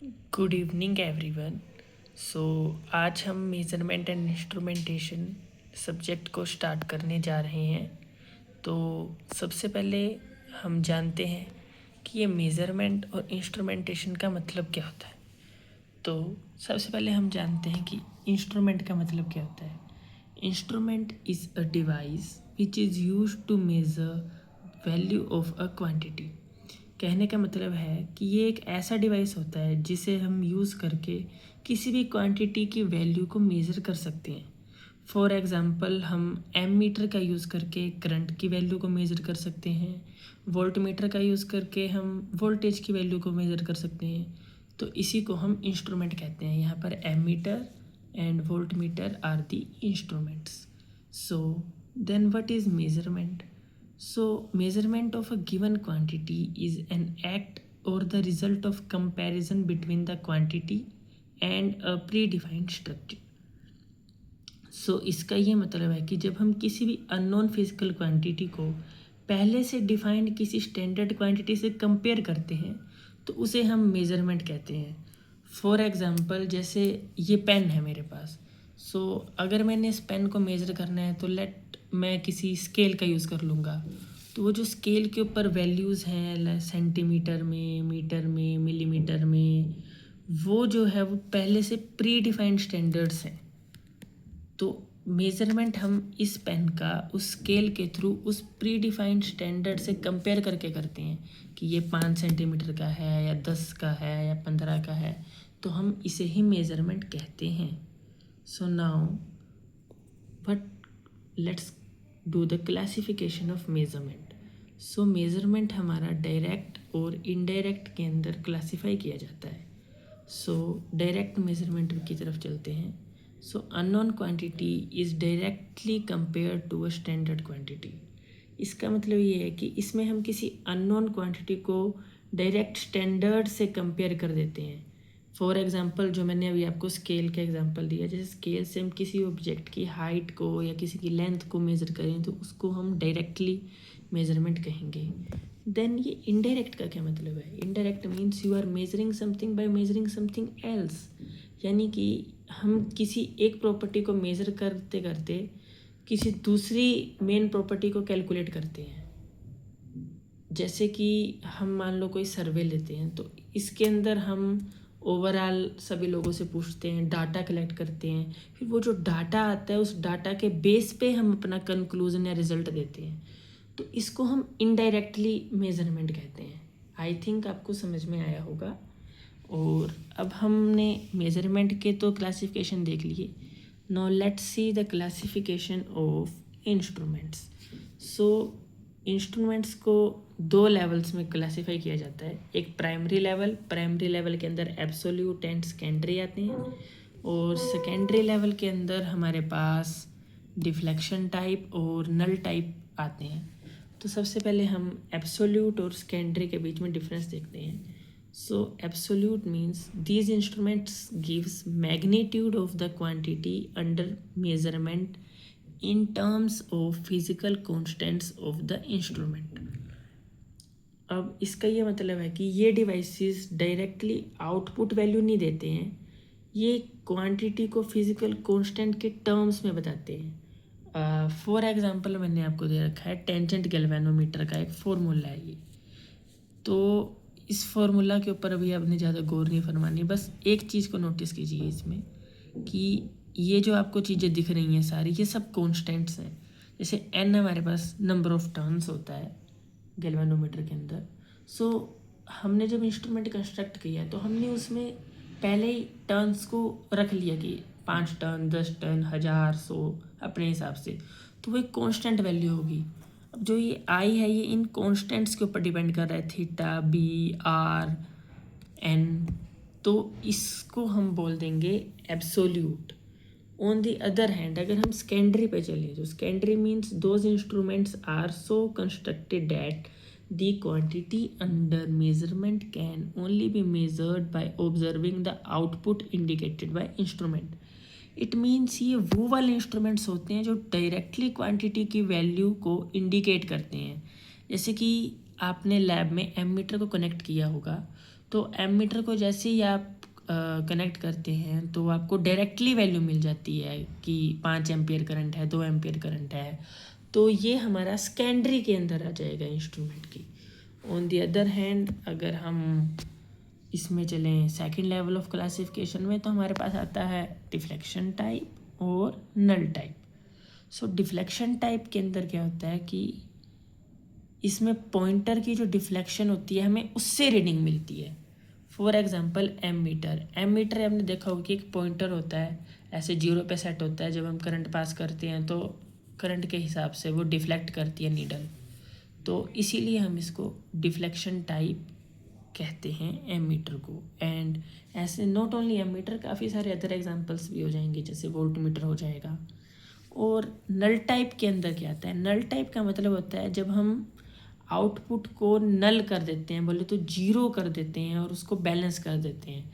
Good evening everyone. सो आज हम measurement and instrumentation subject को स्टार्ट करने जा रहे हैं। तो सबसे पहले हम जानते हैं कि ये मेज़रमेंट और इंस्ट्रूमेंटेशन का मतलब क्या होता है। तो सबसे पहले हम जानते हैं कि इंस्ट्रूमेंट का मतलब क्या होता है। Instrument is a device which is used to measure value of a quantity. कहने का मतलब है कि ये एक ऐसा डिवाइस होता है जिसे हम यूज़ करके किसी भी क्वांटिटी की वैल्यू को मेज़र कर सकते हैं। फॉर एग्ज़ाम्पल हम एमीटर का यूज़ करके करंट की वैल्यू को मेज़र कर सकते हैं। वोल्टमीटर का यूज़ करके हम वोल्टेज की वैल्यू को मेज़र कर सकते हैं। तो इसी को हम इंस्ट्रूमेंट कहते हैं। यहाँ पर ammeter and voltmeter are the instruments. So then what is measurement? So, measurement of a given quantity is an act or the result of comparison between the quantity and a predefined structure. So, इसका ये मतलब है कि जब हम किसी भी unknown physical quantity को पहले से डिफाइंड किसी स्टैंडर्ड क्वांटिटी से कंपेयर करते हैं तो उसे हम मेज़रमेंट कहते हैं। फॉर एग्ज़ाम्पल जैसे ये पेन है मेरे पास। सो अगर मैंने इस पेन को मेज़र करना है तो मैं किसी स्केल का यूज़ कर लूँगा। तो वो जो स्केल के ऊपर वैल्यूज़ हैं सेंटीमीटर में, मीटर में, मिलीमीटर में, वो जो है वो पहले से प्री डिफाइंड स्टैंडर्ड्स हैं। तो मेज़रमेंट हम इस पेन का उस स्केल के थ्रू उस प्री डिफाइंड स्टैंडर्ड से कंपेयर करके करते हैं कि ये 5 सेंटीमीटर का है या 10 का है या 15 का है। तो हम इसे ही मेज़रमेंट कहते हैं। So now but let's do the classification of measurement. So measurement हमारा डायरेक्ट और इनडायरेक्ट के अंदर क्लासीफाई किया जाता है। सो डायरेक्ट मेज़रमेंट की तरफ चलते हैं। So unknown quantity is directly compare to a standard quantity. इसका मतलब ये है कि इसमें हम किसी अननोन क्वांटिटी को डायरेक्ट स्टैंडर्ड से कंपेयर कर देते हैं। फॉर एग्ज़ाम्पल जो मैंने अभी आपको स्केल का एग्जांपल दिया, जैसे स्केल से हम किसी ऑब्जेक्ट की हाइट को या किसी की लेंथ को मेज़र करें तो उसको हम डायरेक्टली मेज़रमेंट कहेंगे। देन ये इनडायरेक्ट का क्या मतलब है? Indirect means you are measuring something by measuring something else. यानी कि हम किसी एक प्रॉपर्टी को मेज़र करते करते किसी दूसरी मेन प्रॉपर्टी को कैलकुलेट करते हैं। जैसे कि हम मान लो कोई सर्वे लेते हैं तो इसके अंदर हम ओवरऑल सभी लोगों से पूछते हैं, डाटा कलेक्ट करते हैं, फिर वो जो डाटा आता है उस डाटा के बेस पे हम अपना कंक्लूजन या रिजल्ट देते हैं। तो इसको हम इनडायरेक्टली मेज़रमेंट कहते हैं। आई थिंक आपको समझ में आया होगा। और अब हमने मेज़रमेंट के तो क्लासिफिकेशन देख लिए। Now let's see the classification of instruments. So instruments को 2 लेवल्स में क्लासीफाई किया जाता है। एक प्राइमरी लेवल के अंदर एब्सोल्यूट एंड सेकेंडरी आते हैं, और सेकेंडरी लेवल के अंदर हमारे पास डिफ्लेक्शन टाइप और नल टाइप आते हैं। तो सबसे पहले हम एब्सोल्यूट और सेकेंडरी के बीच में डिफरेंस देखते हैं। सो absolute means these instruments gives magnitude of the quantity under measurement in terms of physical constants of the instrument। अब इसका ये मतलब है कि ये डिवाइसेस डायरेक्टली आउटपुट वैल्यू नहीं देते हैं, ये क्वांटिटी को फिजिकल कांस्टेंट के टर्म्स में बताते हैं। फॉर एग्जांपल मैंने आपको दे रखा है टेंजेंट गैल्वेनोमीटर का एक फार्मूला है ये। तो इस फार्मूला के ऊपर अभी आपने ज़्यादा गौर नहीं फरमानी, बस एक चीज़ को नोटिस कीजिए इसमें कि ये जो आपको चीज़ें दिख रही हैं सारी, ये सब कॉन्स्टेंट्स हैं। जैसे एन हमारे पास नंबर ऑफ टर्न्स होता है गैल्वेनोमीटर के अंदर। सो हमने जब इंस्ट्रूमेंट कंस्ट्रक्ट किया तो हमने उसमें पहले ही टर्न्स को रख लिया कि 5 टर्न, 10 टर्न, 1000, 100 अपने हिसाब से, तो वो एक कॉन्स्टेंट वैल्यू होगी। अब जो ये आई है ये इन कॉन्स्टेंट्स के ऊपर डिपेंड कर रहा है, थीटा, बी, आर, एन। तो इसको हम बोल देंगे absolute. On the other hand अगर हम सेकेंडरी पे चलें तो secondary means those instruments are so constructed that the quantity under measurement can only be measured by observing the output indicated by instrument. It means ये वो वाले instruments होते हैं जो डायरेक्टली क्वांटिटी की वैल्यू को इंडिकेट करते हैं। जैसे कि आपने लैब में एमीटर को कनेक्ट किया होगा, तो एमीटर को जैसे ही आप कनेक्ट करते हैं तो आपको डायरेक्टली वैल्यू मिल जाती है कि 5 एम्पियर करंट है, 2 एम्पियर करंट है। तो ये हमारा सेकेंडरी के अंदर आ जाएगा इंस्ट्रूमेंट की। ऑन द अदर हैंड अगर हम इसमें चलें सेकंड लेवल ऑफ क्लासिफिकेशन में, तो हमारे पास आता है डिफ्लेक्शन टाइप और नल टाइप। सो डिफ्लेक्शन टाइप के अंदर क्या होता है कि इसमें पॉइंटर की जो डिफ्लेक्शन होती है हमें उससे रीडिंग मिलती है। फॉर एग्जांपल एमीटर आपने देखा होगा कि एक पॉइंटर होता है, ऐसे 0 पे सेट होता है। जब हम करंट पास करते हैं तो करंट के हिसाब से वो डिफ्लेक्ट करती है नीडल, तो इसीलिए हम इसको डिफ्लेक्शन टाइप कहते हैं एमीटर को। एंड ऐसे नॉट ओनली एमीटर, काफ़ी सारे अदर एग्जांपल्स भी हो जाएंगे, जैसे वोल्टमीटर हो जाएगा। और नल टाइप के अंदर क्या आता है, नल टाइप का मतलब होता है जब हम आउटपुट को नल कर देते हैं, बोले तो 0 कर देते हैं और उसको बैलेंस कर देते हैं।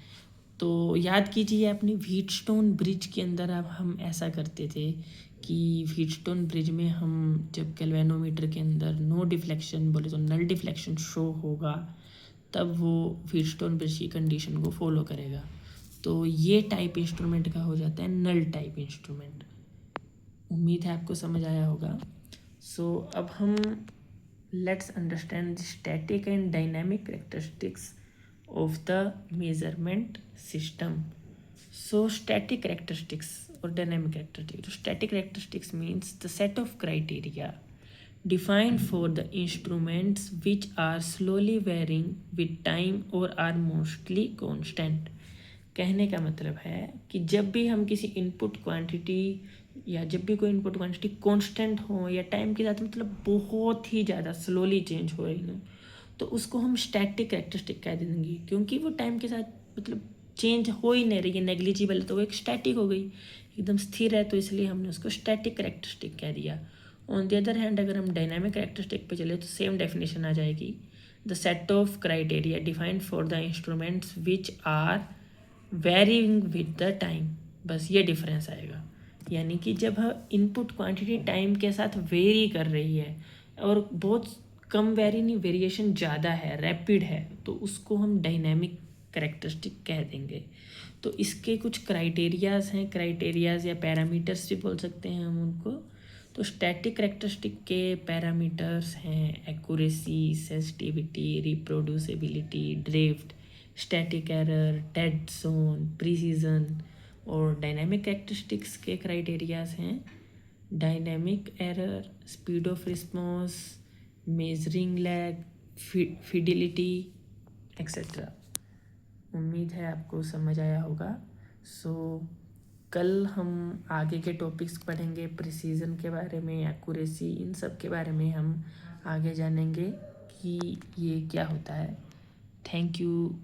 तो याद कीजिए अपनी व्हीटस्टोन ब्रिज के अंदर अब हम ऐसा करते थे कि व्हीटस्टोन ब्रिज में हम जब गैल्वेनोमीटर के अंदर नो डिफ्लेक्शन बोले तो नल डिफ्लेक्शन शो होगा, तब वो व्हीटस्टोन ब्रिज की कंडीशन को फॉलो करेगा। तो ये टाइप इंस्ट्रूमेंट का हो जाता है नल टाइप इंस्ट्रूमेंट। उम्मीद है आपको समझ आया होगा। सो अब हम let's understand the static and dynamic characteristics of the measurement system. So static characteristics or dynamic characteristics. So static characteristics means the set of criteria defined for the instruments which are slowly varying with time or are mostly constant. कहने का मतलब है कि जब भी हम किसी input quantity या जब भी कोई इनपुट क्वांटिटी कांस्टेंट हो या टाइम के साथ मतलब बहुत ही ज़्यादा स्लोली चेंज हो रही हो, तो उसको हम स्टैटिक कैरेक्टरिस्टिक कह देंगे, क्योंकि वो टाइम के साथ मतलब चेंज हो ही नहीं रही है, नेग्लिजिबल, तो वो एक स्टैटिक हो गई, एकदम स्थिर है, तो इसलिए हमने उसको स्टैटिक कैरेक्टरिस्टिक कह दिया। ऑन द अदर हैंड अगर हम डायनामिक कैरेक्टरिस्टिक पे चले तो सेम डेफिनेशन आ जाएगी, the set of criteria defined for the instruments which are varying with the time. बस ये डिफरेंस आएगा, यानी कि जब इनपुट क्वांटिटी टाइम के साथ वेरी कर रही है और बहुत कम वेरी नहीं, वेरिएशन ज़्यादा है, रैपिड है, तो उसको हम डायनामिक कैरेक्टरिस्टिक कह देंगे। तो इसके कुछ क्राइटेरियाज़ हैं, क्राइटेरियाज़ या पैरामीटर्स भी बोल सकते हैं हम उनको। तो स्टैटिक कैरेक्टरिस्टिक के पैरामीटर्स हैं accuracy, sensitivity, reproducibility, drift, static error, dead zone, precision. और डायनामिक कैरेक्टरिस्टिक्स के क्राइटेरियाज़ हैं dynamic error, speed of response, measuring lag, fidelity etcetera. उम्मीद है आपको समझ आया होगा। सो कल हम आगे के टॉपिक्स पढ़ेंगे, प्रिसीजन के बारे में, एक्यूरेसी, इन सब के बारे में हम आगे जानेंगे कि ये क्या होता है। Thank you.